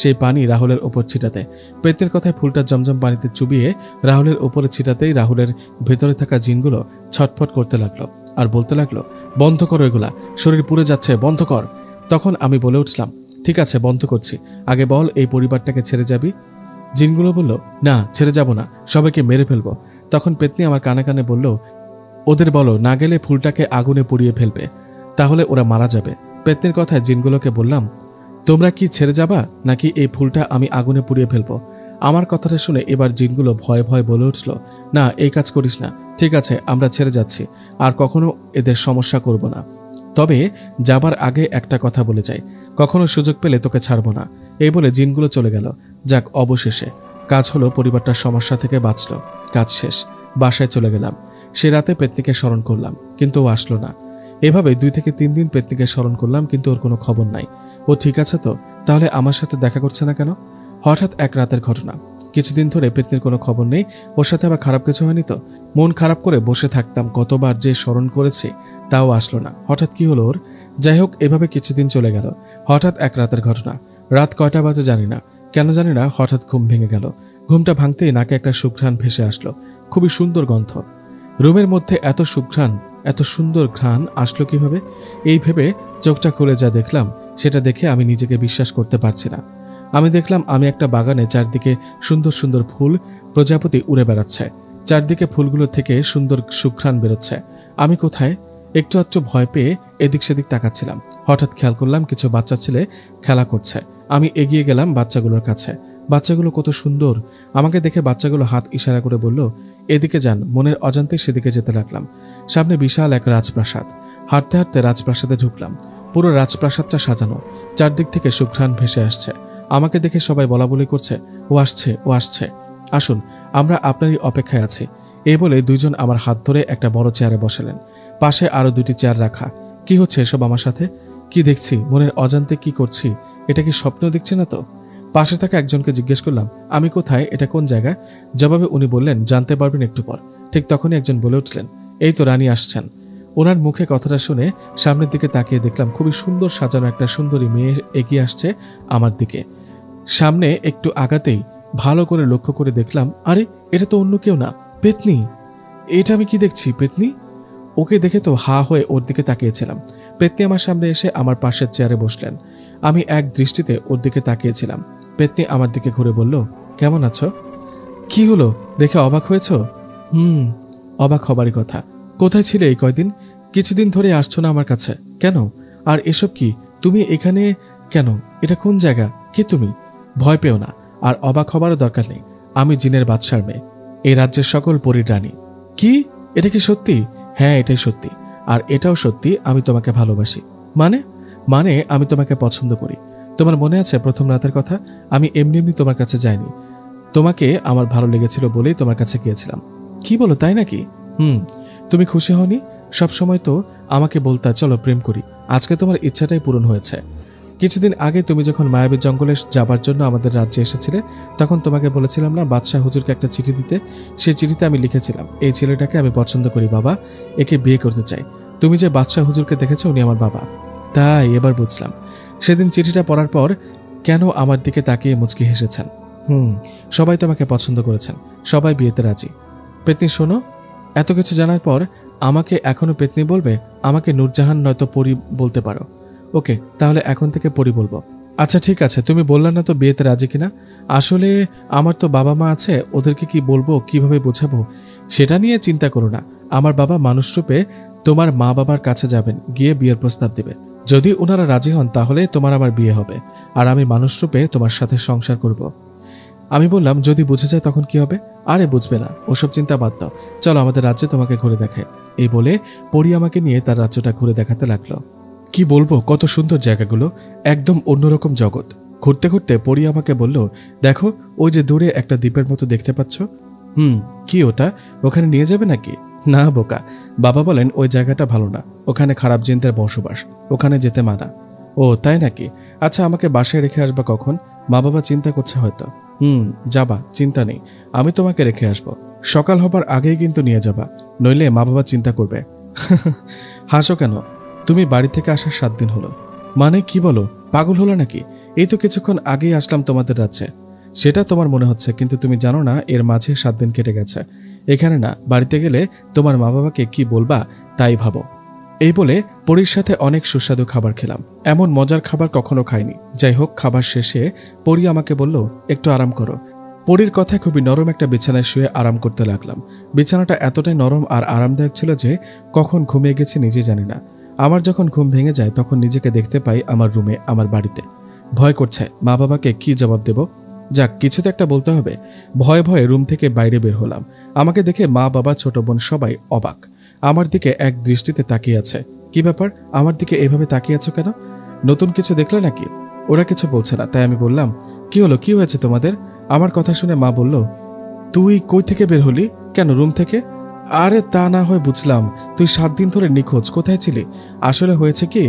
সেই পানি রাহুলের ওপর ছিটাতে। পেতনির কথায় ফুলটা জমজম পানিতে চুবিয়ে রাহুলের ওপরে ছিটাতেই রাহুলের ভেতরে থাকা জিনগুলো ছটফট করতে লাগলো আর বলতে লাগলো, বন্ধ করো এগুলা, শরীর পুড়ে যাচ্ছে, বন্ধ কর। তখন আমি বলে উঠলাম, ঠিক আছে বন্ধ করছি, আগে বল এই পরিবারটাকে ছেড়ে যাবি? জিনগুলো বলল, না ছেড়ে যাব না, সবাইকে মেরে ফেলবো। তখন পেতনি আমার কানে কানে বলল, ওদের বলো না গেলে ফুলটাকে আগুনে পুড়িয়ে ফেলবে, তাহলে ওরা মারা যাবে। পেতনির কথায় জিনগুলোকে বললাম, তোমরা কি ছেড়ে যাবা নাকি এই ফুলটা আমি আগুনে পুড়িয়ে ফেলবো? আমার কথাটা শুনে এবার জিনগুলো ভয়ে ভয়ে বলে উঠল, না এই কাজ করিস না, ঠিক আছে আমরা ছেড়ে যাচ্ছি, আর কখনো এদের সমস্যা করব না। তবে যাবার আগে একটা কথা বলে যাই, কখনো সুযোগ পেলে তোকে ছাড়বো না। এই বলে জিনগুলো চলে গেল। যাক, অবশেষে কাজ হলো, পরিবারটার সমস্যা থেকে বাঁচল। কাজ শেষ, বাসায় চলে গেলাম। সে রাতে পেতনিকে স্মরণ করলাম, কিন্তু ও আসলো না। এভাবে 2 থেকে 3 দিন পেতনিকে স্মরণ করলাম, কিন্তু ওর কোনো খবর নাই। ও ঠিক আছে তো? তাহলে আমার সাথে দেখা করছে না কেন? হঠাৎ এক রাতের ঘটনা, কিছুদিন ধরে পেতনির কোনো খবর নেই। ওর সাথে আবার খারাপ কিছু হয়নি তো? মন খারাপ করে বসে থাকতাম, কতবার যে স্মরণ করেছি, তাও আসলো না। হঠাৎ কি হলো ওর? যাই হোক, এভাবে কিছুদিন চলে গেল। হঠাৎ এক রাতের ঘটনা, রাত কয়টা বাজে জানি না, কেন জানি না হঠাৎ ঘুম ভেঙে গেল। ঘুমটা ভাঙতেই নাকে একটা সুঘ্রাণ ভেসে আসলো, খুবই সুন্দর গন্ধ। রুমের মধ্যে এত সুঘ্রাণ, এত সুন্দর ঘ্রাণ আসলো কিভাবে? এই ভেবে চোখটা খুলে যা দেখলাম, সেটা দেখে আমি নিজেকে বিশ্বাস করতে পারছি না। আমি দেখলাম আমি একটা বাগানে, চারদিকে সুন্দর সুন্দর ফুল, প্রজাপতি উড়ে বেড়াচ্ছে, চারদিকে ফুলগুলো থেকে সুন্দর সুঘ্রাণ বেরোচ্ছে। আমি কোথায়? একটু আধটু ভয় পেয়ে এদিক সেদিক তাকাচ্ছিলাম। হঠাৎ খেয়াল করলাম কিছু বাচ্চা ছেলে খেলা করছে। আমি এগিয়ে গেলাম বাচ্চাগুলোর কাছে। বাচ্চাগুলো কত সুন্দর! আমাকে দেখে বাচ্চাগুলো হাত ইশারা করে বলল, এদিকে যান। মনের অজান্তে সেদিকে যেতে লাগলাম। সামনে বিশাল এক রাজপ্রাসাদ। হাঁটতে হাঁটতে রাজপ্রাসাদে ঢুকলাম। পুরো রাজপ্রাসাদটা সাজানো, চারদিক থেকে সুঘ্রাণ ভেসে আসছে। আমাকে দেখে সবাই বলা বলি করছে, ও আসছে, ও আসছে, আসুন, আমরা আপনারই অপেক্ষায় আছি। এই বলে 2 জন আমার হাত ধরে একটা বড় চেয়ারে বসালেন। পাশে আরো 2টি চেয়ার রাখা। কি হচ্ছে এসব আমার সাথে? কি দেখছি? মনের অজান্তে কি করছি? এটা কি স্বপ্ন দেখছি না তো? পাশে থাকা একজনকে জিজ্ঞেস করলাম, আমি কোথায়, এটা কোন জায়গা? জবাবে উনি বললেন, জানতে পারবেন একটু পর। ঠিক তখনই একজন বলে উঠলেন, এই তো রানী আসছেন। ওনার মুখে কথাটা শুনে সামনের দিকে তাকিয়ে দেখলাম খুবই সুন্দর সাজানো একটা সুন্দরী মেয়ে এগিয়ে আসছে আমার দিকে। সামনে একটু আগাতেই ভালো করে লক্ষ্য করে দেখলাম, আরে এটা তো অন্য কেউ না, পেতনি। এটা আমি কি দেখছি? পেতনি! ওকে দেখে তো হা হয়ে ওর দিকে তাকিয়েছিলাম। পেতনি আমার সামনে এসে আমার পাশের চেয়ারে বসলেন। আমি এক দৃষ্টিতে ওর দিকে তাকিয়েছিলাম। পেতনি আমার দিকে ঘুরে বলল, কেমন আছো? কি হলো, দেখে অবাক হয়েছ? অবাক হবারই কথা। কোথায় ছিলে এই কয়দিন? কিছুদিন ধরে আসছো না আমার কাছে, কেন? আর এসব কি? তুমি এখানে কেন? এটা কোন জায়গা? কে তুমি? ভয় পেও না, আর অবাক হবারও দরকার নেই। আমি জিনের বাদশার মেয়ে, এই রাজ্যের সকল পরীর রানী। কি? এটা কি সত্যি? হ্যাঁ, এটাই সত্যি। আর এটাও সত্যি, আমি তোমাকে ভালোবাসি। মানে? মানে আমি তোমাকে পছন্দ করি। তোমার মনে আছে প্রথম রাতের কথা? আমি এমনি এমনি তোমার কাছে যাইনি, তোমাকে আমার ভালো লেগেছিল বলেই তোমার কাছে গিয়েছিলাম। কি বলো, তাই নাকি? তুমি খুশি হওনি? সবসময় তো আমাকে বলতা চলো প্রেম করি, আজকে তোমার ইচ্ছাটাই পূরণ হয়েছে। কিছুদিন আগে তুমি যখন মায়াবী জঙ্গলে যাবার জন্য আমাদের রাজ্যে এসেছিলে, তখন তোমাকে বলেছিলাম না বাদশাহ হুজুরকে একটা চিঠি দিতে? সেই চিঠিতে আমি লিখেছিলাম, এই ছেলেটাকে আমি পছন্দ করি বাবা, একে বিয়ে করতে চাই। তুমি যে বাদশাহ হুজুরকে দেখেছো, উনি আমার বাবা। তাই এবার বুঝলাম সেদিন চিঠিটা পড়ার পর কেন আমার দিকে তাকিয়ে মুচকি হেসেছেন। সবাই তোমাকে পছন্দ করেছেন, সবাই বিয়েতে রাজি। পেতনি শোনো, এত কিছু জানার পর আমাকে এখনো পেতনি বলবে? আমাকে নূরজাহান নয়তো পরি বলতে পারো। ওকে, তাহলে এখন থেকে পরি বলবো। আচ্ছা ঠিক আছে, তুমি বললা না তো বিয়েতে রাজি কিনা? আসলে আমার তো বাবা মা আছে, ওদেরকে কি বলবো, কিভাবে বোঝাবো, সেটা নিয়ে চিন্তা করো না। আমার বাবা মানুষ রূপে তোমার মা বাবার কাছে যাবেন, গিয়ে বিয়ের প্রস্তাব দেবে। যদি ওনারা রাজি হন তাহলে তোমার আমার বিয়ে হবে, আর আমি মানুষ রূপে তোমার সাথে সংসার করব। আমি বললাম, যদি বুঝে যায় তখন কি হবে? আরে বুঝবে না, ওসব চিন্তা বাদ দাও, চলো আমাদের রাজ্যে তোমাকে ঘুরে দেখায়। এই বলে পরি আমাকে নিয়ে তার রাজ্যটা ঘুরে দেখাতে লাগলো। কি বলবো, কত সুন্দর জায়গাগুলো, একদম অন্যরকম জগৎ। ঘুরতে ঘুরতে পরি আমাকে বলল, দেখো ওই যে দূরে একটা দ্বীপের মতো দেখতে পাচ্ছ? কি ওটা? ওখানে নিয়ে যাবে নাকি? না বোকা, বাবা বলেন ওই জায়গাটা ভালো না, ওখানে খারাপ জিনদের বসবাস, ওখানে যেতে মানা। ও তাই নাকি? আচ্ছা, আমাকে বাসায় রেখে আসবা কখন? মা বাবা চিন্তা করছে হয়তো। যাবা, চিন্তা নেই, আমি তোমাকে রেখে আসবো। সকাল হবার আগেই কিন্তু নিয়ে যাবা, নইলে মা বাবা চিন্তা করবে। হাসো কেন? তুমি বাড়ি থেকে আসার 7 দিন হলো। মানে কি বলো, পাগল হলো নাকি? এই তো কিছুক্ষণ আগেই আসলাম তোমাদের রাজ্যে। সেটা তোমার মনে হচ্ছে, কিন্তু তুমি জানো না এর মাঝে 7 দিন কেটে গেছে। এখানে না, বাড়িতে গেলে তোমার মা বাবাকে কি বলবা তাই ভাবো। এই বলে পরীর সাথে অনেক সুস্বাদু খাবার খেলাম। এমন মজার খাবার কখনো খাইনি। যাই হোক, খাবার শেষে পরী আমাকে বলল, একটু আরাম করো। পরীর কথায় খুবই নরম একটা বিছানায় শুয়ে আরাম করতে লাগলাম। বিছানাটা এতটাই নরম আর আরামদায়ক ছিল যে কখন ঘুমিয়ে গেছি নিজে জানি না। আমার যখন ঘুম ভেঙে যায় তখন নিজেকে দেখতে পাই আমার রুমে, আমার বাড়িতে। ভয় করছে, মা বাবাকে কি জবাব দেব। যাক, কিছু তো একটা বলতে হবে। ভয়ে ভয়ে রুম থেকে বাইরে বের হলাম। আমাকে দেখে মা বাবা ছোট বোন সবাই অবাক। আমার দিকে এক দৃষ্টিতে তাকিয়ে আছে। কি ব্যাপার, আমার দিকে এভাবে তাকিয়ে আছো কেন? নতুন কিছু দেখলে নাকি? ওরা কিছু বলছে না, তাই আমি বললাম, কি হলো, কি হয়েছে তোমাদের? আমার কথা শুনে মা বলল, তুই কই থেকে বের হলি? কেন, রুম থেকে? আরে তা না হয় বুঝলাম, তুই 7 দিন ধরে নিখোঁজ, কোথায় ছিলি? আসলে হয়েছে কি,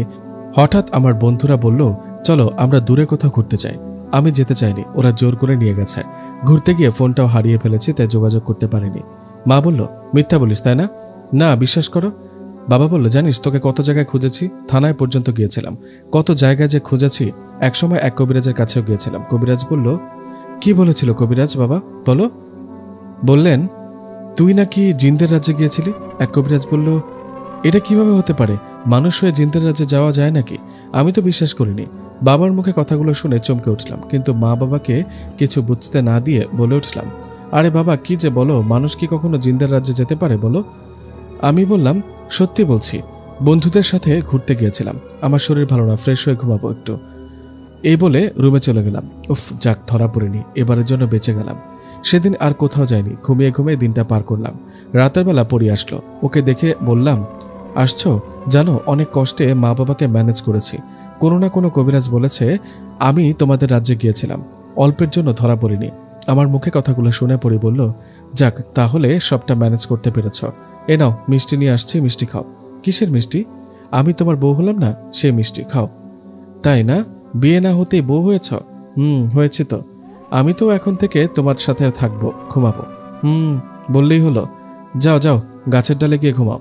হঠাৎ আমার বন্ধুরা বলল, চলো আমরা দূরে কোথাও ঘুরতে যাই। আমি যেতে চাইনি, ওরা জোর করে নিয়ে গেছে। ঘুরতে গিয়ে ফোনটাও হারিয়ে ফেলেছি, তাই যোগাযোগ করতে পারিনি। মা বলল, মিথ্যা বলিস তাই না? না, বিশ্বাস করো। বাবা বলল, জানিস তোকে কত জায়গায় খুঁজেছি, থানায় পর্যন্ত গিয়েছিলাম, কত জায়গায় যে খুঁজেছি। একসময় এক কবিরাজের কাছেও গিয়েছিলাম। কবিরাজ বলল, কি বলেছিল কবিরাজ বাবা বলো? বললেন, তুই নাকি জিনদের রাজ্যে গিয়েছিলি। এক কবিরাজ বলল, এটা কিভাবে হতে পারে? মানুষ হয়ে জিনদের রাজ্যে যাওয়া যায় নাকি? আমি তো বিশ্বাস করিনি। বাবার মুখে কথাগুলো শুনে চমকে উঠলাম, কিন্তু মা বাবাকে কিছু বুঝতে না দিয়ে বলে উঠলাম, আরে বাবা কি যে বলো, মানুষ কি কখনো জিনদের রাজ্যে যেতে পারে বলো? আমি বললাম, সত্যি বলছি, বন্ধুদের সাথে ঘুরতে গিয়েছিলাম। আমার শরীর ভালো না, ফ্রেশ হয়ে ঘুমাবো একটু। এই বলে রুমে চলে গেলাম। উফ, যাক ধরা পড়িনি, এবারের জন্য বেঁচে গেলাম। সেদিন আর কোথাও যাইনি, ঘুমিয়ে ঘুমিয়ে দিনটা পার করলাম। রাতের বেলা পরি আসলো, ওকে দেখে বললাম, আসছো? জানো, অনেক কষ্টে মা বাবাকে ম্যানেজ করেছি। কোনো না কোনো কবিরাজ বলেছে আমি তোমাদের রাজ্যে গিয়েছিলাম, অল্পের জন্য ধরা পড়িনি। আমার মুখে কথাগুলো শুনে পরি বলল, যাক তাহলে সবটা ম্যানেজ করতে পেরেছ। এ নাও, মিষ্টি নিয়ে আসছি, মিষ্টি খাও। কিসের মিষ্টি? আমি তোমার বউ হলাম না, সে মিষ্টি খাও। তাই না? বিয়ে না হতেই বউ হয়েছ? হয়েছে তো। আমি তো এখন থেকে তোমার সাথে থাকবো, ঘুমাবো। বললেই হলো। যাও যাও, গাছের ডালে গিয়ে ঘুমাও।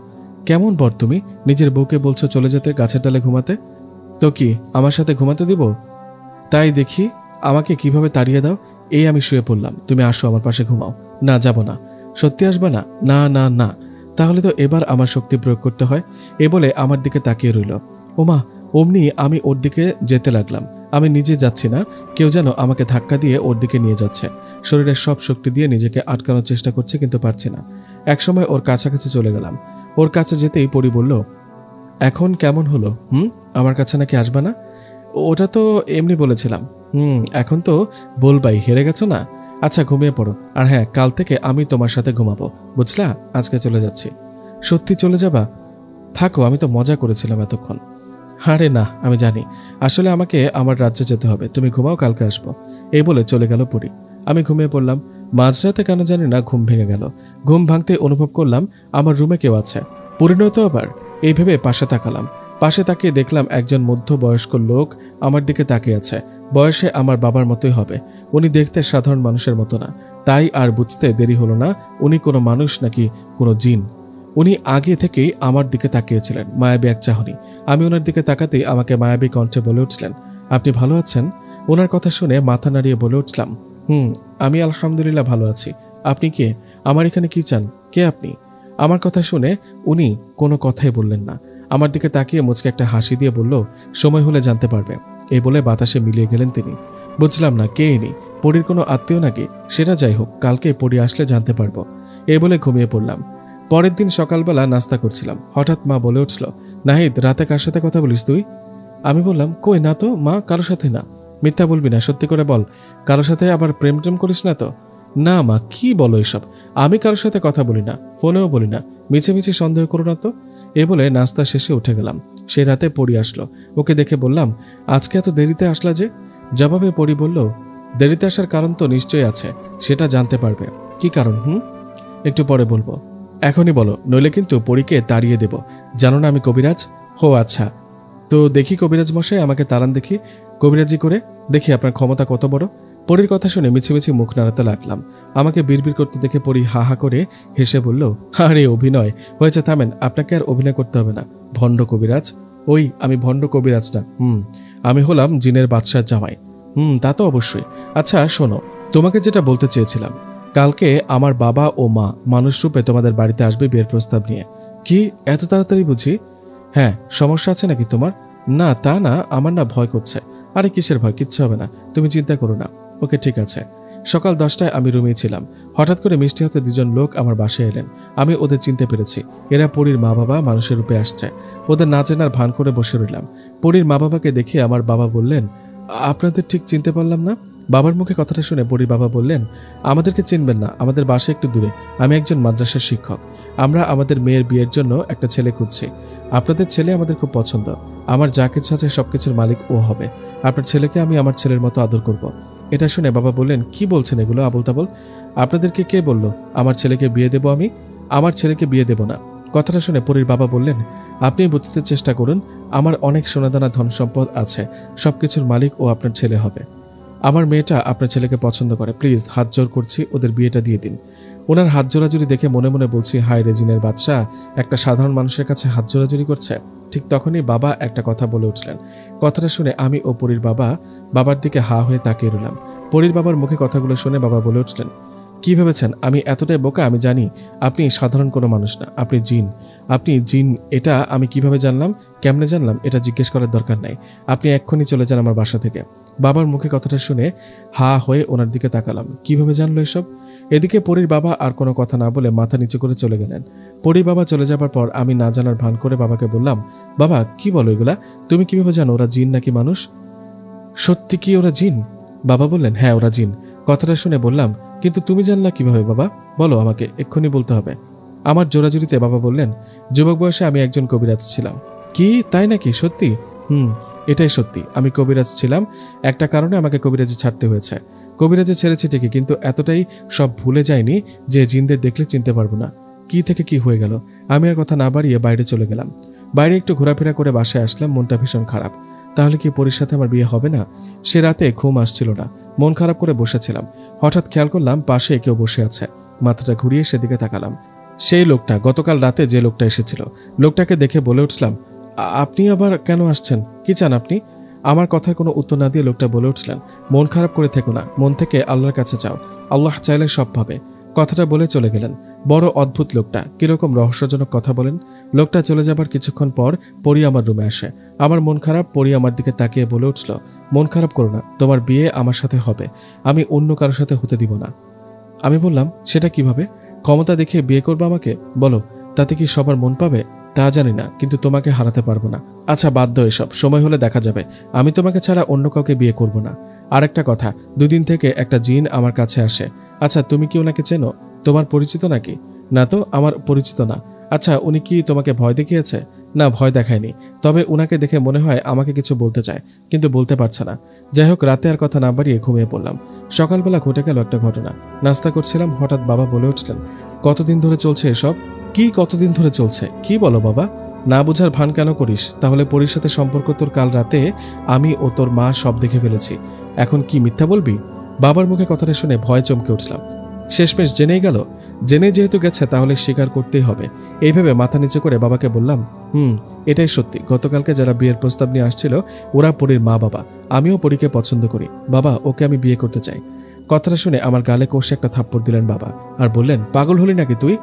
কেমন বর তুমি, নিজের বউকে বলছো চলে যেতে গাছের ডালে ঘুমাতে? তো কি আমার সাথে ঘুমাতে দিব? তাই দেখি, আমাকে কিভাবে তাড়িয়ে দাও। এই আমি শুয়ে পড়লাম, তুমি আসো আমার পাশে ঘুমাও। না, যাব না। সত্যি আসবা না? না না না। তাহলে তো এবার আমার শক্তি প্রয়োগ করতে হয়। এ বলে আমার দিকে তাকিয়ে রইল। ওমা, অমনি আমি ওর দিকে যেতে লাগলাম। আমি নিজে যাচ্ছি না, কেউ যেন আমাকে ধাক্কা দিয়ে ওর দিকে নিয়ে যাচ্ছে। শরীরের সব শক্তি দিয়ে নিজেকে আটকানোর চেষ্টা করছি, কিন্তু পারছি না। একসময় ওর কাছাকাছি চলে গেলাম। ওর কাছে যেতেই পরি বলল, এখন কেমন হলো? আমার কাছে নাকি আসবা না? ওটা তো এমনি বলেছিলাম। এখন তো বলবাই, হেরে গেছো না। আচ্ছা ঘুমিয়ে পড়ো। আর হ্যাঁ, কাল থেকে আমি তোমার সাথে ঘুমাবো, বুঝলা? আজকে চলে যাচ্ছি। সত্যি চলে যাবা? থাকো, আমি তো মজা করেছিলাম এতক্ষণ। আরে না, আমি জানি আসলে আমাকে আমার রাজ্যে যেতে হবে। তুমি ঘুমাও, কালকে আসবো। এই বলে চলে গেল পরি। আমি ঘুমিয়ে পড়লাম। মাঝরাতে কেন জানি না ঘুম ভেঙে গেল। ঘুম ভাঙতে অনুভব করলাম আমার রুমে কেউ আছে। পরিণত আবার, এই ভেবে পাশে তাকালাম। পাশে তাকিয়ে দেখলাম একজন মধ্যবয়স্ক লোক আমার দিকে তাকিয়ে আছে। বয়সে আমার বাবার মতোই হবে। উনি দেখতে সাধারণ মানুষের মতো না। তাই আর বুঝতে দেরি হলো না উনি কোনো মানুষ নাকি কোনো জিন। উনি আগে থেকেই আমার দিকে তাকিয়েছিলেন, মায়াবী এক চাহনি। আমি ওনার দিকে তাকাতেই আমাকে মায়াবী কণ্ঠে বলে উঠলেন, আপনি ভালো আছেন? ওনার কথা শুনে মাথা নাড়িয়ে বলে উঠলাম, আমি আলহামদুলিল্লাহ ভালো আছি। আপনি কে? আমার এখানে কি চান? কে আপনি? আমার কথা শুনে উনি কোনো কথাই বললেন না। আমার দিকে তাকিয়ে মুচকে একটা হাসি দিয়ে বলল, সময় হলে জানতে পারবে। এই বলে বাতাসে মিলিয়ে গেলেন তিনি। বুঝলাম না কে ইনি, পরীর কোনো আত্মীয় নাকি? সেটা যাই হোক, কালকে পরী আসলে জানতে পারবো। এই বলে ঘুমিয়ে পড়লাম। পরের দিন সকালবেলা নাস্তা করছিলাম, হঠাৎ মা বলে উঠল, নাহিদ, রাতে কার সাথে কথা বলিস তুই? আমি বললাম, কই না তো মা, কারোর সাথে না। মিথ্যা বলবি না, সত্যি করে বল, কারোর সাথে আবার প্রেম টেম করিস না তো? না মা, কি বলো এসব? আমি কারোর সাথে কথা বলি না, ফোনেও বলি না, মিছে মিছে সন্দেহ করো না তো। এ বলে নাস্তা শেষে উঠে গেলাম। সে রাতে পরি আসলো। ওকে দেখে বললাম, আজকে এত দেরিতে আসলা যে? জবাবে পরি বলল, দেরিতে আসার কারণ তো নিশ্চয়ই আছে, সেটা জানতে পারবে। কি কারণ? একটু পরে বলবো। এখনই বলো, নইলে কিন্তু পরীকে তাড়িয়ে দেব। জানো না আমি কবিরাজ। হো আচ্ছা, তো দেখি কবিরাজ মশাই, আমাকে তাড়ান দেখি, কবিরাজি করে দেখি আপনার ক্ষমতা কত বড়। পরীর কথা শুনে মিছিমিছি মুখ নাড়াতে লাগলাম। আমাকে বিড়বিড় করতে দেখে পরী হা হা করে হেসে বলল, আরে অভিনয় হয়েছে, থামেন, আপনাকে আর অভিনয় করতে হবে না। ভণ্ড কবিরাজ? ওই আমি ভণ্ড কবিরাজ না, আমি হলাম জিনের বাদশার জামাই। তা তো অবশ্যই। আচ্ছা শোনো, তোমাকে যেটা বলতে চেয়েছিলাম, কালকে আমার বাবা ও মা মানুষ রূপে তোমাদের বাড়িতে আসবে বিয়ের প্রস্তাব নিয়ে। কি এত তাড়াতাড়ি বুঝি? হ্যাঁ, সমস্যা আছে নাকি তোমার? না তা না, আমার না ভয় করছে। আরে কিসের ভয়, কিচ্ছু হবে না, তুমি চিন্তা করো না। ওকে ঠিক আছে। সকাল 10টায় আমি রুমেই ছিলাম। হঠাৎ করে মিষ্টি হাতে দুজন লোক আমার বাসায় এলেন। আমি ওদের চিনতে পেরেছি। এরা পরীর মা বাবা মানুষের রূপে আসছে। ওদের না চেনার ভান করে বসে রইলাম। পরীর মা বাবাকে দেখে আমার বাবা বললেন, আপনাদের ঠিক চিনতে পারলাম না। বাবার মুখে কথাটা শুনে পরীর বাবা বললেন, আমাদেরকে চিনবেন না, আমাদের বাসা একটু দূরে। আমি একজন মাদ্রাসার শিক্ষক। আমরা আমাদের মেয়ের বিয়ের জন্য একটা ছেলে খুঁজছি। আপনাদের ছেলে আমাদের খুব পছন্দ। আমার যা কিছু আছে সবকিছুর মালিক ও হবে। আপনার ছেলেকে আমি আমার ছেলের মতো আদর করব। এটা শুনে বাবা বললেন, কি বলছেন এগুলো আবোল তাবোল? আপনাদেরকে কে বলল আমার ছেলেকে বিয়ে দেব? আমি আমার ছেলেকে বিয়ে দেব না। কথাটা শুনে পরীর বাবা বললেন, আপনি বুঝতে চেষ্টা করুন, আমার অনেক সোনাদানা ধন সম্পদ আছে, সবকিছুর মালিক ও আপনার ছেলে হবে। আমার মেয়েটা আপনার ছেলেকে পছন্দ করে, প্লিজ হাত জোর করছি ওদের বিয়েটা দিয়ে দিন। ওনার হাত জোড়াজুড়ি দেখে মনে মনে বলছি, হায় রে জিনের বাদশা, একটা সাধারণ মানুষের কাছে হাত জোড়াজুড়ি করছে। ঠিক তখনই বাবা একটা কথা বলে উঠলেন। কথাটা শুনে আমি ও পরীর বাবার দিকে হা হয়ে তাকিয়ে রইলাম। পরীর বাবার মুখে কথাগুলো শুনে বাবা বলে উঠলেন, কি ভেবেছেন আমি এতটাই বোকা? আমি জানি আপনি সাধারণ কোনো মানুষ না, আপনি জিন। আপনি জিন এটা আমি কিভাবে জানলাম, কেমনে জানলাম এটা জিজ্ঞেস করার দরকার নাই। আপনি এক্ষুনি চলে যান আমার বাসা থেকে। বাবার মুখে কথাটা শুনে হা হয়ে ওনার দিকে তাকালাম। কিভাবে জানলো এসব? এদিকে পরীর বাবা আর কোনো কথা না বলে মাথা নিচু করে চলে গেলেন। পরীর বাবা চলে যাবার পর আমি না জানার ভান করে বাবাকে বললাম, বাবা কি বলো এগুলা? তুমি কিভাবে জানো ওরা জিন নাকি মানুষ? সত্যি কি ওরা জিন? বাবা বললেন, হ্যাঁ ওরা জিন। কথাটা শুনে বললাম, কিন্তু তুমি জানলা কিভাবে বাবা? বলো আমাকে, এক্ষুনি বলতে হবে। আমার জোরাজুরিতে বাবা বললেন, যুবক বয়সে আমি একজন কবিরাজ ছিলাম। কি তাই নাকি? সত্যি? এটাই সত্যি, আমি কবিরাজ ছিলাম। একটা কারণে আমাকে কবিরাজি ছাড়তে হয়েছে। কবিরাজি ছেড়েছি ঠিকই, কিন্তু এতটাই সব ভুলে যায়নি যে জিনদের দেখলে চিনতে পারবো না। কি থেকে কি হয়ে গেল। আমি আর কথা না বাড়িয়ে বাইরে চলে গেলাম। বাইরে একটু ঘোরাফেরা করে বাসায় আসলাম, মনটা ভীষণ খারাপ। তাহলে কি পরীর সাথে আমার বিয়ে হবে না? সে রাতে ঘুম আসছিল না, মন খারাপ করে বসেছিলাম। হঠাৎ খেয়াল করলাম পাশে কেউ বসে আছে। মাথাটা ঘুরিয়ে সেদিকে তাকালাম। সেই লোকটা, গতকাল রাতে যে লোকটা এসেছিল। লোকটাকে দেখে বলে উঠলাম, আপনি আবার কেন আসছেন? কি চান আপনি? আমার কথার কোনো উত্তর না দিয়ে লোকটা বলে উঠলেন, মন খারাপ করে থেকো না, মন থেকে আল্লাহর কাছে চাও, আল্লাহ চাইলে সব পাবে। কথাটা বলে চলে গেলেন। বড় অদ্ভুত লোকটা, কিরকম রহস্যজনক কথা বলেন। লোকটা চলে যাবার কিছুক্ষণ পর পরি আমার রুমে আসে। আমার মন খারাপ। পরি আমার দিকে তাকিয়ে বলে উঠল, মন খারাপ করো না, তোমার বিয়ে আমার সাথে হবে, আমি অন্য কারোর সাথে হতে দিব না। আমি বললাম, সেটা কিভাবে? ক্ষমতা দেখিয়ে বিয়ে করবে আমাকে? বলো, তাতে কি সবার মন পাবে? তা জানি না, কিন্তু তোমাকে হারাতে পারবো না। আচ্ছা বাদ দাও এসব, সময় হলে দেখা যাবে। আমি তোমাকে ছাড়া অন্য কাউকে বিয়ে করব না। আরেকটা কথা, দুদিন থেকে একটা জিন আমার কাছে আসে। আচ্ছা তুমি কি ওনাকে চেনো? তোমার পরিচিত নাকি? না তো, আমার পরিচিত না। আচ্ছা উনি কি তোমাকে ভয় দেখিয়েছে? না, ভয় দেখায়নি, তবে উনাকে দেখে মনে হয় আমাকে কিছু বলতে চায়, কিন্তু বলতে পারছে না। যাই হোক, রাতে আর কথা না বাড়িয়ে ঘুমিয়ে পড়লাম। সকালবেলা ঘটে গেল একটা ঘটনা। নাস্তা করছিলাম, হঠাৎ বাবা বলে উঠলেন, কতদিন ধরে চলছে এসব? কি কতদিন ধরে চলছে? কি বলো বাবা? না বুঝার ভান কেন করিস? তাহলে পরীর সাথে সম্পর্ক তোর কাল রাতে আমি ও তোর মা সব দেখে ফেলেছি। এখন কি মিথ্যা বলবি? বাবার মুখে কথাটা শুনে ভয় চমকে উঠলাম। শেষমেশ জেনেই গেল। জেনে যেহেতু গেছে তাহলে স্বীকার করতেই হবে। এইভাবে মাথা নিচু করে বাবাকে বললাম, এটাই সত্যি, গতকালকে যারা বিয়ের প্রস্তাব নিয়ে আসছিল ওরা পরীর মা বাবা। আমিও পরীকে পছন্দ করি বাবা, ওকে আমি বিয়ে করতে চাই। কথাটা শুনে আমার গালে কষে একটা থাপ্পড় দিলেন বাবা, আর বললেন, পাগল হলি নাকি তুই?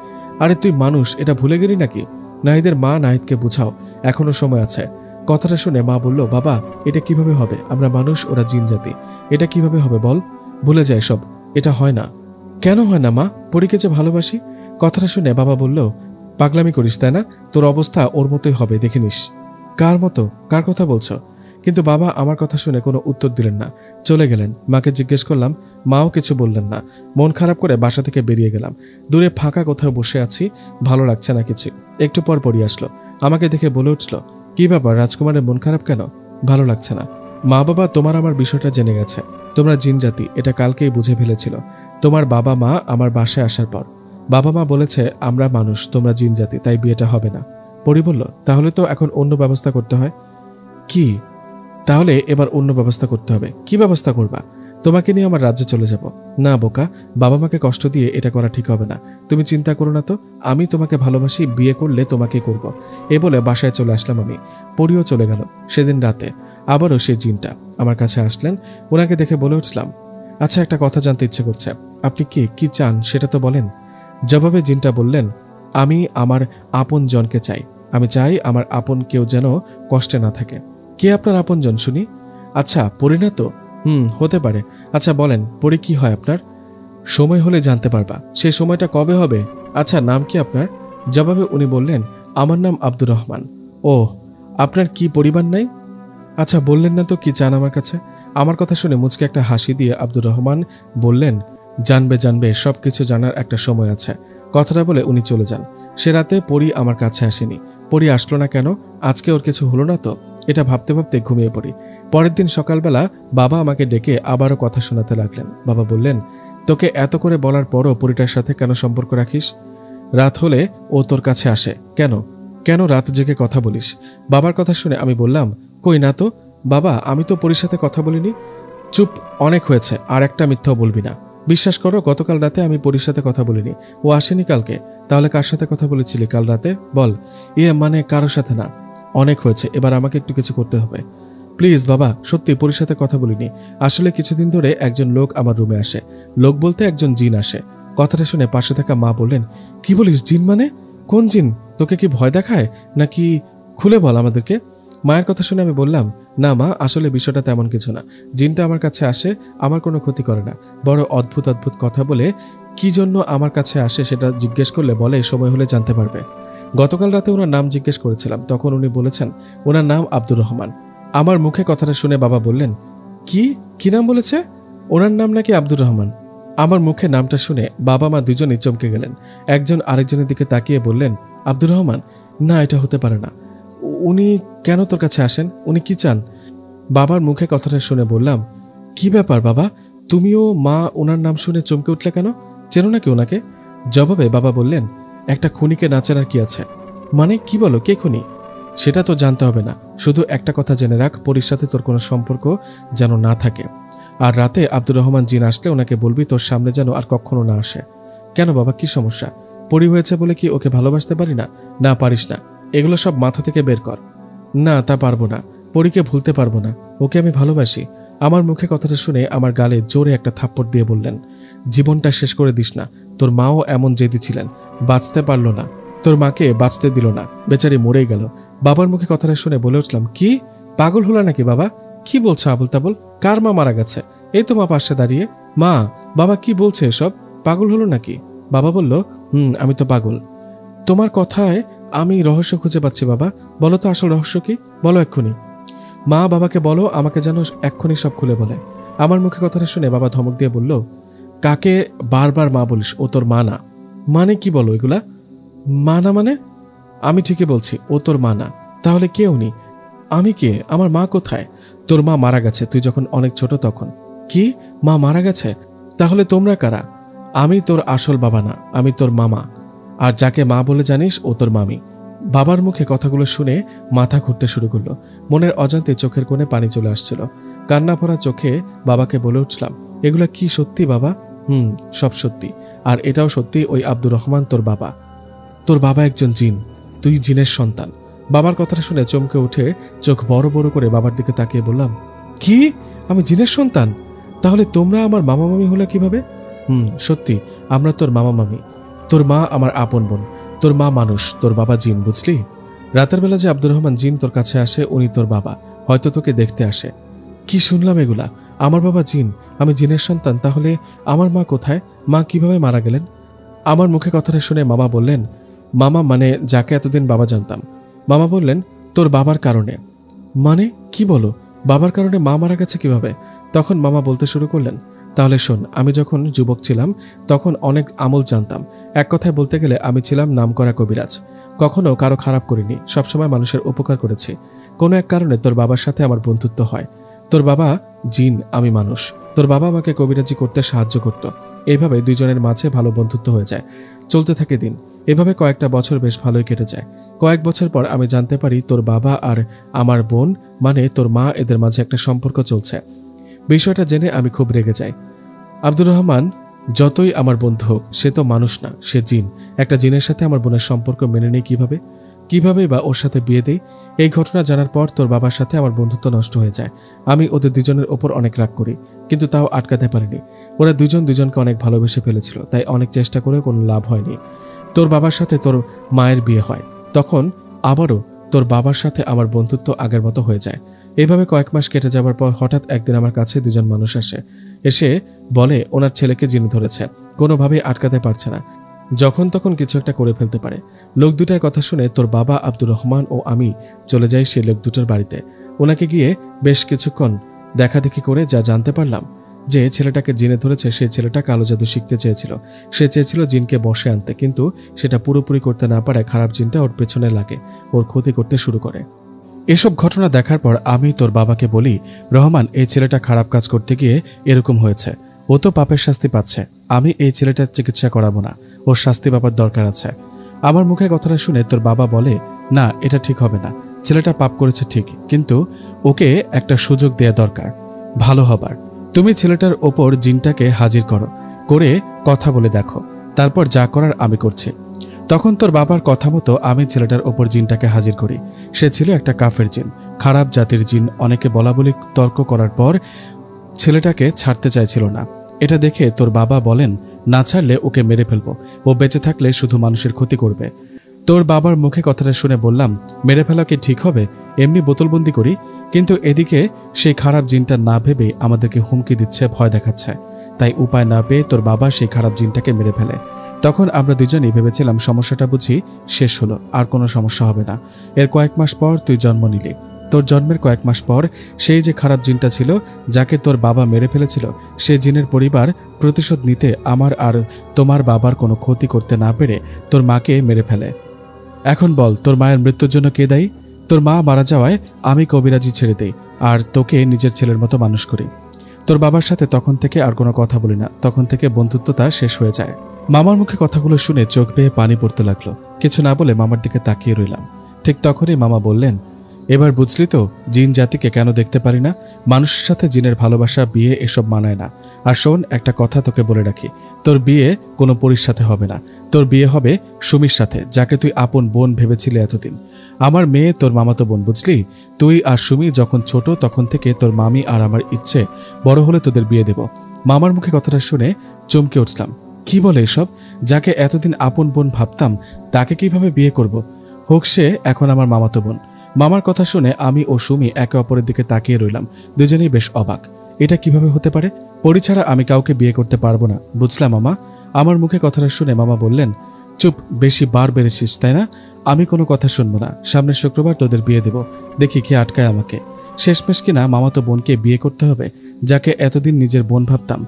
আরে তুই মানুষ, এটা ভুলে গেলি নাকি? নাহিদের মা নাহিদকে বুঝাও, এখনো সময় আছে। কথাটা শুনে মা বলল, বাবা এটা কিভাবে হবে? আমরা মানুষ, ওরা জিন জাতি, এটা কিভাবে হবে বল? ভুলে যায় সব, এটা হয় না। কেন হয় না মা? পরীকে যে ভালোবাসি। কথাটা শুনে বাবা বলল, পাগলামি করিস তাই না? তোর অবস্থা ওর মতোই হবে, দেখে নিস। কার মতো? কার কথা বলছো? কিন্তু বাবা আমার কথা শুনে কোনো উত্তর দিলেন না, চলে গেলেন। মাকে জিজ্ঞেস করলাম, মাও কিছু বললেন না। মন খারাপ করে বাসা থেকে বেরিয়ে গেলাম। দূরে ফাঁকা কোথাও বসে আছি, ভালো লাগছে না কিছু। একটু পর পরই আসলো, আমাকে দেখে বলে উঠল, কি ব্যাপার রাজকুমারের মন খারাপ কেন? ভালো লাগছে না। মা বাবা তোমার আমার বিষয়টা জেনে গেছে। তোমরা জিন জাতি, এটা কালকেই বুঝে ফেলেছিল তোমার বাবা মা আমার বাসায় আসার পর। বাবা মা বলেছে আমরা মানুষ, তোমরা জিন জাতি, তাই বিয়েটা হবে না। পরি বলল, তাহলে তো এখন অন্য ব্যবস্থা করতে হয়। কি? তাহলে এবার অন্য ব্যবস্থা করতে হবে। কি ব্যবস্থা করবা? তোমাকে নিয়ে আমার রাজ্যে চলে যাব। না বোকা, বাবা মাকে কষ্ট দিয়ে এটা করা ঠিক হবে না। তুমি চিন্তা করো না তো, আমি তোমাকে ভালোবাসি, বিয়ে করলে তোমাকে করব। এ বলে বাসায় চলে আসলাম আমি। পরিও চলে গেল। সেদিন রাতে আবারও সেই জিনটা আমার কাছে আসলেন। ওনাকে দেখে বলে উঠলাম, আচ্ছা একটা কথা জানতে ইচ্ছে করছে, আপনি কি চান সেটা তো বলেন। জবাবে জিনটা বললেন, আমি আমার আপন জনকে চাই। আমি চাই আমার আপন কেউ যেন কষ্টে না থাকে। কে আপনার আপন জন শুনি? আচ্ছা পরি না তো? হতে পারে। আচ্ছা বলেন পরি কি হয় আপনার? সময় হলে জানতে পারবা। সেই সময়টা কবে হবে? আচ্ছা নাম কি আপনার? জবাবে উনি বললেন, আমার নাম আব্দুর রহমান। ও, আপনার কি পরিবার নাই? আচ্ছা বললেন না তো কি চান আমার কাছে? আমার কথা শুনে মুচকে একটা হাসি দিয়ে আব্দুর রহমান বললেন, জানবে সবকিছু জানার একটা সময় আছে। কথাটা বলে উনি চলে যান। সে রাতে পরি আমার কাছে আসেনি। পরি আসলো না কেন? আজকে ওর কিছু হলো না তো? এটা ভাবতে ভাবতে ঘুমিয়ে পড়ি। পরের দিন সকালবেলা বাবা আমাকে ডেকে আবারও কথা শোনাতে লাগলেন। বাবা বললেন, তোকে এত করে বলার পরও পরিটার সাথে কেন সম্পর্ক রাখিস? রাত হলে ও তোর কাছে আসে কেন? কেন রাত জেগে কথা বলিস? বাবার কথা শুনে আমি বললাম, কই না তো বাবা, আমি তো পরির সাথে কথা বলিনি। চুপ, অনেক হয়েছে, আর একটা মিথ্যাও বলবি না। বিশ্বাস করো গতকাল রাতে আমি পরির সাথে কথা বলিনি। ও আসেনি কালকে। তাহলে কার সাথে কথা বলেছিলি কাল রাতে বল? মানে কারোর সাথে না। অনেক হয়েছে, এবার আমাকে একটু কিছু করতে হবে প্লিজ বাবা। সত্যি পরির সাথে কথা বলিনি। আসলে কিছুদিন ধরে একজন লোক আমার রুমে আসে। লোক বলতে একজন জিন আসে। কথাটা শুনে পাশে থাকা মা বললেন, কি বলিস জিন মানে? কোন জিন? তোকে কি ভয় দেখায় নাকি? খুলে বল আমাদেরকে। মায়ের কথা শুনে আমি বললাম, না মা, আসলে বিষয়টা তেমন কিছু না। জিনটা আমার কাছে আসে, আমার কোনো ক্ষতি করে না। বড় অদ্ভুত অদ্ভুত কথা বলে কি জন্য আমার কাছে আসে সেটা জিজ্ঞেস করলে বলে সময় হলে জানতে পারবে। গতকাল রাতে ওনার নাম জিজ্ঞেস করেছিলাম, তখন উনি বলেছেন ওনার নাম আব্দুর রহমান। আমার মুখে কথাটা শুনে বাবা বললেন, কি নাম বলেছে? ওনার নাম নাকি আব্দুর রহমান? আমার মুখে নামটা শুনে বাবা মা দুজনেই চমকে গেলেন। একজন আরেকজনের দিকে তাকিয়ে বললেন, আব্দুর রহমান? না, এটা হতে পারে না। উনি কেন তোর কাছে আসেন? উনি কি চান? বাবার মুখে কথাটা শুনে বললাম, কি ব্যাপার বাবা, তুমিও মা ওনার নাম শুনে চমকে উঠলে কেন? চেনো নাকি ওনাকে? জবাবে বাবা বললেন, একটা খুনিকে না চেনার কি আছে? মানে কি বলো, কে খুনি? সেটা তো জানতে হবে না, শুধু একটা কথা জেনে রাখ, পরির সাথে তোর কোনো সম্পর্ক যেন না থাকে। আর রাতে আব্দুর রহমান জিন আসলে ওনাকে বলবি তোর সামনে যেন আর কখনো না আসে। কেন বাবা, কি সমস্যা? পরি হয়েছে বলে কি ওকে ভালোবাসতে পারি না? না, পারিস না। এগুলো সব মাথা থেকে বের কর। না, তা পারবো না। পরীকে ভুলতে পারবো না। ওকে আমি ভালোবাসি। আমার মুখে কথাটা শুনে আমার গালে জোরে একটা থাপ্পড় দিয়ে বললেন, জীবনটা শেষ করে দিস না। তোর মাও এমন জেদি ছিলেন, বাঁচতে পারলো না। তোর মাকে বাঁচতে দিল না, বেচারি মরেই গেল। বাবার মুখে কথাটা শুনে বলে উঠলাম, কি পাগল হলো নাকি বাবা? কি বলছো আবুল তাবুল? কার মা মারা গেছে? এই তো মা পাশে দাঁড়িয়ে। মা, বাবা কি বলছে এসব? পাগল হলো নাকি? বাবা বলল, আমি তো পাগল। তোমার কথায় আমি রহস্য খুঁজে পাচ্ছি বাবা। বলো তো আসল রহস্য কি? বলো এক্ষুনি। মা বাবাকে বলো আমাকে যেন এক্ষুনি সব খুলে বলে। আমার মুখে কথাটা শুনে বাবা ধমক দিয়ে বলল, কাকে বারবার মা বলিস? ও তোর মা না। মানে কি বলো এগুলা? মা না মানে? আমি ঠিকই বলছি, ও তোর মা না। তাহলে কে উনি? আমি কে? আমার মা কোথায়? তোর মা মারা গেছে তুই যখন অনেক ছোট তখন। কি? মা মারা গেছে? তাহলে তোমরা কারা? আমি তোর আসল বাবা না, আমি তোর মামা। আর যাকে মা বলে জানিস ও তোর মামি। বাবার মুখে কথাগুলো শুনে মাথা ঘুরতে শুরু করলো। মনের অজান্তে চোখের কোণে পানি চলে আসছিল। কান্না ভরা চোখে বাবাকে বলে উঠলাম, এগুলা কি সত্যি বাবা? সব সত্যি। আর এটাও সত্যি, ওই আব্দুর রহমান তোর বাবা। তোর বাবা একজন জিন, তুই জিনের সন্তান। বাবার কথাটা শুনে চমকে উঠে চোখ বড় বড় করে বাবার দিকে তাকিয়ে বললাম, কি? আমি জিনের সন্তান? তাহলে তোমরা আমার মামা মামি হলে কিভাবে? সত্যি, আমরা তোর মামা মামি। তোর মা আমার আপন বোন। তোর মা মানুষ, তোর বাবা জিন, বুঝলি? রাতের বেলা যে আব্দুর রহমান জিন তোর কাছে আসে, উনি তোর বাবা। হয়তো তোকে দেখতে আসে। কি শুনলাম এগুলা? আমার বাবা জিন, আমি জিনের সন্তান। তাহলে আমার মা কোথায়? মা কিভাবে মারা গেলেন? আমার মুখে কথাটা শুনে মামা বললেন, মামা মানে যাকে এতদিন বাবা জানতাম। মামা বললেন, তোর বাবার কারণে। মানে কি বলো? বাবার কারণে মা মারা গেছে কিভাবে? তখন মামা বলতে শুরু করলেন, তাহলে শোন, আমি যখন যুবক ছিলাম তখন অনেক আমল জানতাম। এক কথায় বলতে গেলে আমি ছিলাম নামকরা কবিরাজ। কখনো কারো খারাপ করিনি, সবসময় মানুষের উপকার করেছি। কোনো এক কারণে তোর বাবার সাথে আমার বন্ধুত্ব হয়। তোর বাবা জিন, আমি মানুষ। তোর বাবা আমাকে কবিরাজি করতে সাহায্য করত। এইভাবে দুইজনের মাঝে ভালো বন্ধুত্ব হয়ে যায়। চলতে থাকে দিন। এভাবে কয়েকটা বছর বেশ ভালোই কেটে যায়। কয়েক বছর পর আমি জানতে পারি তোর বাবা আর আমার বোন মানে তোর মা, এদের মাঝে একটা সম্পর্ক চলছে। বিষয়টা জেনে আমি খুব রেগে যাই। আব্দুর রহমান যতই আমার বন্ধু হোক, সে তো মানুষ না, সে জিন। একটা জিনের সাথে আমার বোনের সম্পর্ক মেনে নেই কিভাবে? কিভাবে বা ওর সাথে বিয়ে দেই? এই ঘটনা জানার পর তোর বাবার সাথে আমার বন্ধুত্ব নষ্ট হয়ে যায়। আমি ওদের দুজনের ওপর অনেক রাগ করি, কিন্তু তাও আটকাতে পারিনি। ওরা দুজন দুজনকে অনেক ভালোবেসে ফেলেছিল, তাই অনেক চেষ্টা করে কোনো লাভ হয়নি। তোর বাবার সাথে তোর মায়ের বিয়ে হয়, তখন আবারও তোর বাবার সাথে আমার বন্ধুত্ব আগের মতো হয়ে যায়। এইভাবে কয়েক মাস কেটে যাবার পর হঠাৎ একদিন আমার কাছে দুজন মানুষ এসে বলে ওনার ছেলেকে জিনে ধরেছে, কোনোভাবেই আটকাতে পারছে না, যখন তখন কিছু একটা করে ফেলতে পারে। লোক দুটার কথা শুনে তোর বাবা আব্দুর রহমান ও আমি চলে যাই সেই লোক দুটোর বাড়িতে। ওনাকে গিয়ে বেশ কিছুক্ষণ দেখাদেখি করে যা জানতে পারলাম যে ছেলেটাকে জিনে ধরেছে, সে ছেলেটা কালো জাদু শিখতে চেয়েছিল। সে চেয়েছিল জিনকে বশে আনতে, কিন্তু সেটা পুরোপুরি করতে না পারায় খারাপ জিনটা ওর পেছনে লাগে, ওর ক্ষতি করতে শুরু করে। এসব ঘটনা দেখার পর আমি তোর বাবাকে বলি, রহমান, এই ছেলেটা খারাপ কাজ করতে গিয়ে এরকম হয়েছে, ও তো পাপের শাস্তি পাচ্ছে। আমি এই ছেলেটার চিকিৎসা করাবো না, ওর শাস্তি পাবার দরকার আছে। আমার মুখে কথাটা শুনে তোর বাবা বলে, না, এটা ঠিক হবে না। ছেলেটা পাপ করেছে ঠিক, কিন্তু ওকে একটা সুযোগ দেয়া দরকার ভালো হবার। তুমি ছেলেটার ওপর জিনটাকে হাজির করো, করে কথা বলে দেখো, তারপর যা করার আমি করছি। তখন তোর বাবার কথা মতো আমি ছেলেটার ওপর জিনটাকে হাজির করি। সে ছিল একটা কাফের জিন, খারাপ জাতির জিন। অনেকে বলাবলি তর্ক করার পর ছেলেটাকে ছাড়তে চাইছিল না। এটা দেখে তোর বাবা বলেন, না ছাড়লে ওকে মেরে ফেলবো, ও বেঁচে থাকলে শুধু মানুষের ক্ষতি করবে। তোর বাবার মুখে কথাটা শুনে বললাম, মেরে ফেলা কি ঠিক হবে? এমনি বোতলবন্দি করি। কিন্তু এদিকে সেই খারাপ জিনটা না ভেবে আমাদেরকে হুমকি দিচ্ছে, ভয় দেখাচ্ছে। তাই উপায় না পেয়ে তোর বাবা সেই খারাপ জিনটাকে মেরে ফেলে। তখন আমরা দুজনেই ভেবেছিলাম সমস্যাটা বুঝি শেষ হলো, আর কোনো সমস্যা হবে না। এর কয়েক মাস পর তুই জন্ম নিলি। তোর জন্মের কয়েক মাস পর সেই যে খারাপ জিনটা ছিল, যাকে তোর বাবা মেরে ফেলেছিল, সে জিনের পরিবার প্রতিশোধ নিতে আমার আর তোমার বাবার কোনো ক্ষতি করতে না পেরে তোর মাকে মেরে ফেলে। এখন বল, তোর মায়ের মৃত্যুর জন্য কে দায়ী? তোর মা মারা যাওয়ায় আমি কবিরাজি ছেড়ে দেই আর তোকে নিজের ছেলের মতো মানুষ করি। তোর বাবার সাথে তখন থেকে আর কোনো কথা বলি না। তখন থেকে বন্ধুত্বটা শেষ হয়ে যায়। মামার মুখে কথাগুলো শুনে চোখ বেয়ে পানি পড়তে লাগলো। কিছু না বলে মামার দিকে তাকিয়ে রইলাম। ঠিক তখনই মামা বললেন, এবার বুঝলি তো জিন জাতিকে কেন দেখতে পারি না? মানুষের সাথে জিনের ভালোবাসা, বিয়ে এসব মানায় না। আর শোন, একটা কথা তোকে বলে রাখি, তোর বিয়ে কোনো পরীর সাথে হবে না। তোর বিয়ে হবে সুমির সাথে, যাকে তুই আপন বোন ভেবেছিলি এতদিন। আমার মেয়ে তোর মামাতো বোন, বুঝলি? তুই আর সুমি যখন ছোট তখন থেকে তোর মামি আর আমার ইচ্ছে বড় হলে তোদের বিয়ে দেব। মামার মুখে কথাটা শুনে চমকে উঠলাম। কি বলে এসব? যাকে এতদিন আপন বোন ভাবতাম, তাকে কিভাবে বিয়ে করব? হোক সে এখন আমার মামাতো বোন। মামার কথা শুনে আমি ও সুমি একে অপরের দিকে তাকিয়ে রইলাম। দুজনেই বেশ অবাক। এটা কিভাবে হতে পারে? পরি ছাড়া আমি কাউকে বিয়ে করতে পারবো না, বুঝলাম মামা? আমার মুখে কথাটা শুনে মামা বললেন, চুপ, বেশি বার বেড়েছিস তাই না? আমি কোনো কথা শুনবো না। সামনের শুক্রবার তোদের বিয়ে দেব, দেখি কে আটকায় আমাকে। শেষমেশ কিনা মামাতো বোনকে বিয়ে করতে হবে, যাকে এতদিন নিজের বোন ভাবতাম।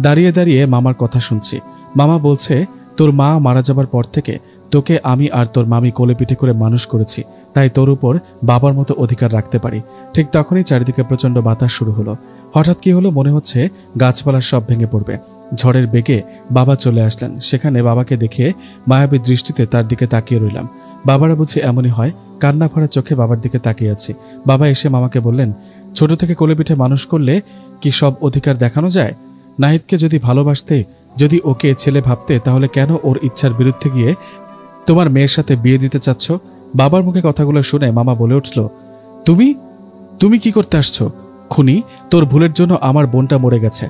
দাঁড়িয়ে দাঁড়িয়ে মামার কথা শুনছি। মামা বলছে, তোর মা মারা যাবার পর থেকে তোকে আমি আর তোর মামি কোলে পিঠে করে মানুষ করেছি, তাই তোর উপর বাবার মতো অধিকার রাখতে পারি। ঠিক তখনই চারিদিকে প্রচণ্ড বাতাস শুরু হলো। হঠাৎ কি হলো মনে হচ্ছে গাছপালা সব ভেঙে পড়বে। ঝড়ের বেগে বাবা চলে আসলেন। সেখানে বাবাকে দেখে মায়াবী দৃষ্টিতে তার দিকে তাকিয়ে রইলাম। বাবারা বুঝি এমনই হয়। কান্না ভরা চোখে বাবার দিকে তাকিয়ে আছি। বাবা এসে মামাকে বললেন, ছোট থেকে কোলে পিঠে মানুষ করলে কি সব অধিকার দেখানো যায়? নাহিদকে যদি ভালোবাসতে, যদি ওকে ছেলে ভাবতে, তাহলে কেন ওর ইচ্ছার বিরুদ্ধে গিয়ে তোমার মেয়ের সাথে বিয়ে দিতে চাচ্ছ? বাবার মুখে কথাগুলো শুনে মামা বলে উঠল, তুমি তুমি কি করতে আসছো? খুনি, তোর ভুলের জন্য আমার বোনটা মরে গেছে।